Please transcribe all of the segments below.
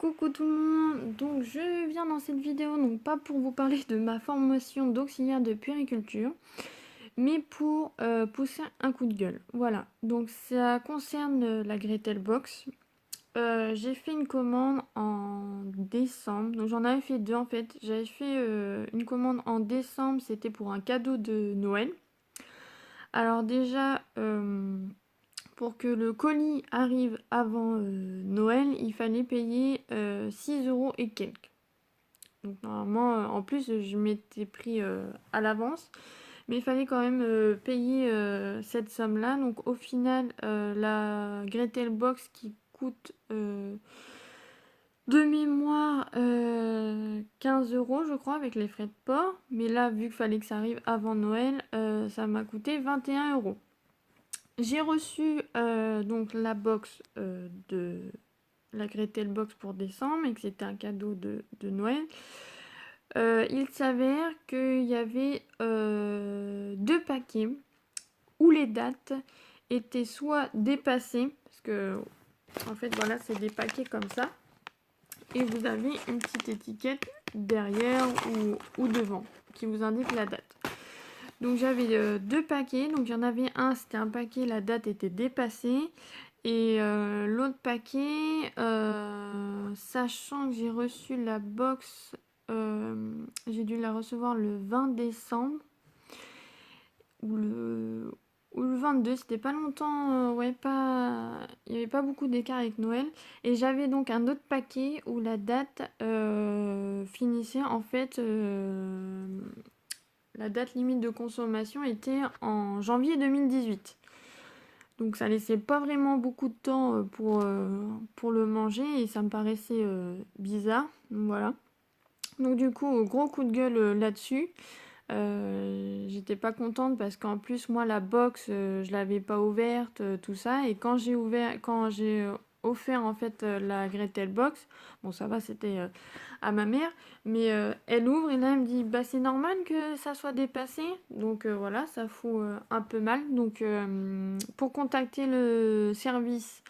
Coucou tout le monde, donc je viens dans cette vidéo, donc pas pour vous parler de ma formation d'auxiliaire de puériculture, mais pour pousser un coup de gueule. Voilà, donc ça concerne la Gretel Box. J'ai fait une commande en décembre, donc j'en avais fait deux en fait. J'avais fait une commande en décembre, c'était pour un cadeau de Noël. Alors déjà, pour que le colis arrive avant Noël, il fallait payer 6 euros et quelques. Donc normalement, en plus, je m'étais pris à l'avance. Mais il fallait quand même payer cette somme-là. Donc au final, la Gretel Box qui coûte de mémoire 15 euros, je crois, avec les frais de port. Mais là, vu qu'il fallait que ça arrive avant Noël, ça m'a coûté 21 euros. J'ai reçu donc la box de la Gretel Box pour décembre et que c'était un cadeau de Noël. Il s'avère qu'il y avait deux paquets où les dates étaient soit dépassées, parce que en fait voilà, c'est des paquets comme ça, et vous avez une petite étiquette derrière ou devant qui vous indique la date. Donc j'avais deux paquets, donc il y en avait un, c'était un paquet, la date était dépassée, et l'autre paquet, sachant que j'ai reçu la box, j'ai dû la recevoir le 20 décembre, ou le 22, c'était pas longtemps, ouais, pas, il n'y avait pas beaucoup d'écart avec Noël, et j'avais donc un autre paquet où la date finissait en fait, la date limite de consommation était en janvier 2018. Donc ça laissait pas vraiment beaucoup de temps pour le manger et ça me paraissait bizarre. Donc voilà. Donc du coup, gros coup de gueule là-dessus. J'étais pas contente parce qu'en plus moi la box je l'avais pas ouverte, tout ça, et quand j'ai offert en fait la Gretel Box, bon ça va, c'était à ma mère, mais elle ouvre et là elle me dit bah c'est normal que ça soit dépassé, donc voilà, ça fout un peu mal. Donc pour contacter le service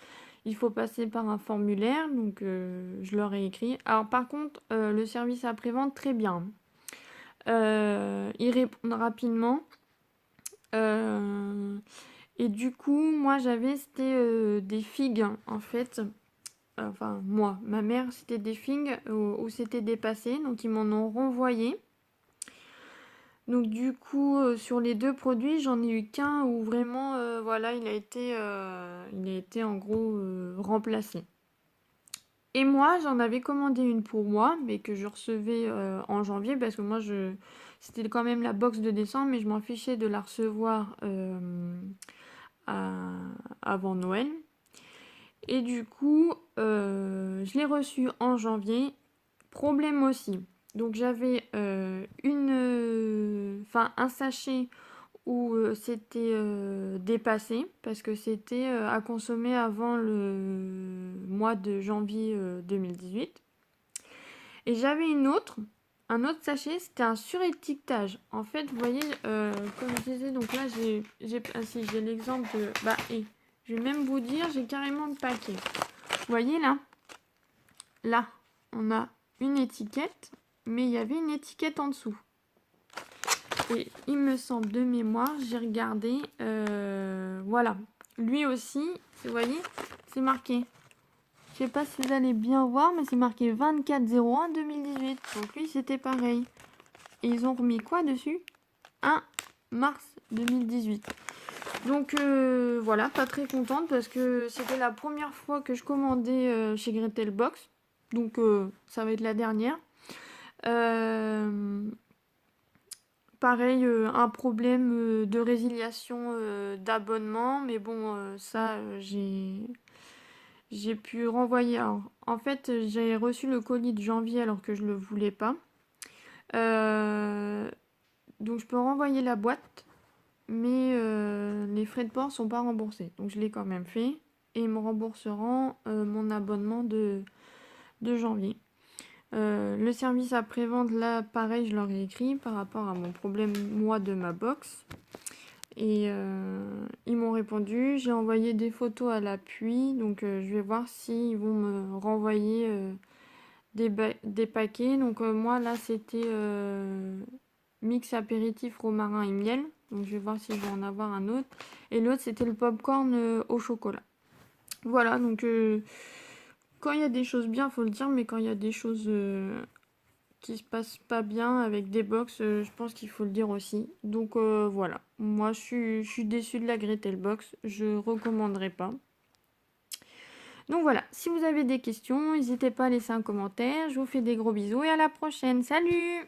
il faut passer par un formulaire, donc je leur ai écrit. Alors par contre le service après-vente très bien, ils répondent rapidement. Et du coup, moi c'était des figues en fait. Enfin, moi, ma mère, c'était des figues où c'était dépassé, donc ils m'en ont renvoyé. Donc du coup, sur les deux produits, j'en ai eu qu'un où vraiment, voilà, il a été en gros remplacé. Et moi, j'en avais commandé une pour moi, mais que je recevais en janvier, parce que moi, c'était quand même la box de décembre, mais je m'en fichais de la recevoir à- avant Noël. Et du coup, je l'ai reçue en janvier. Problème aussi. Donc j'avais un sachet où c'était dépassé parce que c'était à consommer avant le mois de janvier 2018. Et j'avais un autre sachet, c'était un surétiquetage. En fait, vous voyez, comme je disais, donc là j'ai l'exemple de... Bah, et je vais même vous dire, j'ai carrément le paquet. Vous voyez là? Là, on a une étiquette, mais il y avait une étiquette en dessous. Et il me semble de mémoire, j'ai regardé, voilà. Lui aussi, vous voyez, c'est marqué. Je sais pas si vous allez bien voir, mais c'est marqué 24/01 2018. Donc lui, c'était pareil. Et ils ont remis quoi dessus? 1 mars 2018. Donc voilà, pas très contente parce que c'était la première fois que je commandais chez Gretel Box. Donc ça va être la dernière. Pareil, un problème de résiliation d'abonnement, mais bon, ça, j'ai pu renvoyer. Alors, en fait, j'ai reçu le colis de janvier alors que je le voulais pas. Euh, donc, je peux renvoyer la boîte, mais les frais de port sont pas remboursés. Donc, je l'ai quand même fait et ils me rembourseront mon abonnement de janvier. Le service après-vente, là, pareil, je leur ai écrit par rapport à mon problème, moi, de ma box. Et ils m'ont répondu. J'ai envoyé des photos à l'appui. Donc, je vais voir s'ils vont me renvoyer des paquets. Donc moi là c'était mix apéritif romarin et miel. Donc je vais voir si je vais en avoir un autre. Et l'autre c'était le popcorn au chocolat. Voilà, donc quand il y a des choses bien, faut le dire, mais quand il y a des choses qui se passent pas bien avec des box, je pense qu'il faut le dire aussi. Donc voilà, moi je suis déçue de la Gretel Box, je recommanderais pas. Donc voilà, si vous avez des questions, n'hésitez pas à laisser un commentaire. Je vous fais des gros bisous et à la prochaine. Salut!